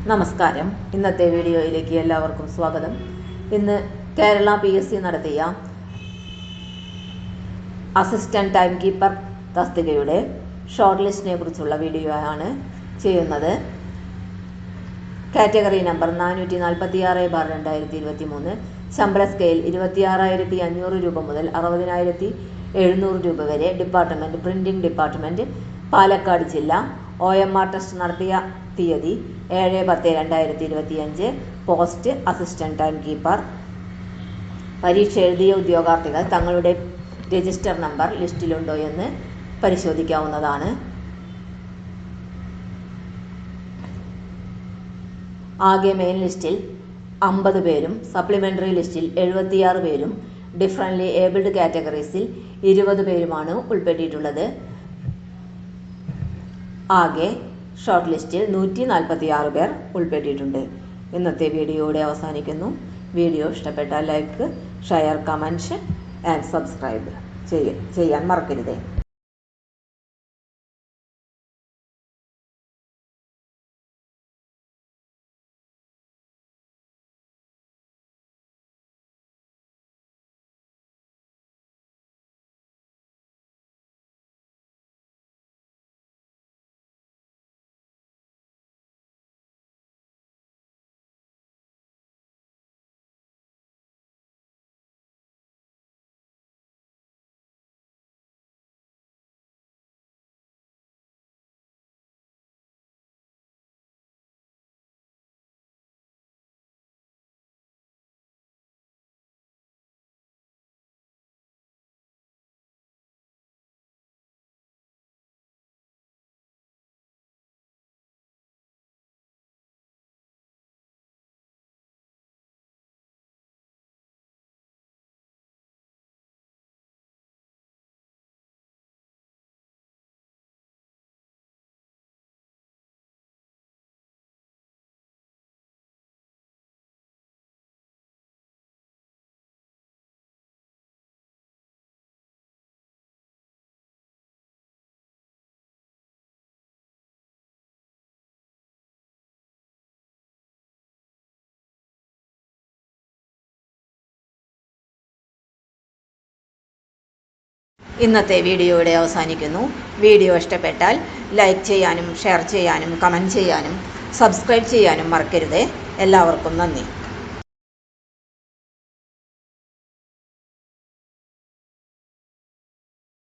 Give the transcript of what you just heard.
നമസ്കാരം. ഇന്നത്തെ വീഡിയോയിലേക്ക് എല്ലാവർക്കും സ്വാഗതം. ഇന്ന് കേരള PSC നടത്തിയ അസിസ്റ്റന്റ് ടൈം കീപ്പർ തസ്തികയുടെ ഷോർട്ട് ലിസ്റ്റിനെ കുറിച്ചുള്ള വീഡിയോ ആണ് ചെയ്യുന്നത്. Category number 446/2023. ശമ്പള സ്കെയിൽ 26,500 രൂപ മുതൽ 60,700 രൂപ വരെ. ഡിപ്പാർട്ട്മെൻറ്റ് പ്രിൻറ്റിംഗ് ഡിപ്പാർട്ട്മെൻറ്റ്, പാലക്കാട് ജില്ല. OMR ടെസ്റ്റ് നടത്തിയ തീയതി 7/10/2025. Post assistant time keeper. പരീക്ഷ എഴുതിയ ഉദ്യോഗാർത്ഥികൾ തങ്ങളുടെ രജിസ്റ്റർ നമ്പർ ലിസ്റ്റിലുണ്ടോ എന്ന് പരിശോധിക്കാവുന്നതാണ്. ആകെ മെയിൻ ലിസ്റ്റിൽ 50 പേരും സപ്ലിമെൻ്ററി ലിസ്റ്റിൽ 76 പേരും ഡിഫറൻ്റ്ലി ഏബിൾഡ് കാറ്റഗറീസിൽ 20 പേരുമാണ് ഉൾപ്പെട്ടിട്ടുള്ളത്. ആകെ ഷോർട്ട് ലിസ്റ്റിൽ 146 പേർ ഉൾപ്പെട്ടിട്ടുണ്ട്. ഇന്നത്തെ വീഡിയോ ഇവിടെ അവസാനിക്കുന്നു. വീഡിയോ ഇഷ്ടപ്പെട്ടാൽ like, share, comment and subscribe ചെയ്യാൻ മറക്കരുത്. ഇന്നത്തെ വീഡിയോ ഇവിടെ അവസാനിക്കുന്നു. വീഡിയോ ഇഷ്ടപ്പെട്ടാൽ ലൈക്ക് ചെയ്യാനും ഷെയർ ചെയ്യാനും കമൻറ്റ് ചെയ്യാനും സബ്സ്ക്രൈബ് ചെയ്യാനും മറക്കരുത്. എല്ലാവർക്കും നന്ദി.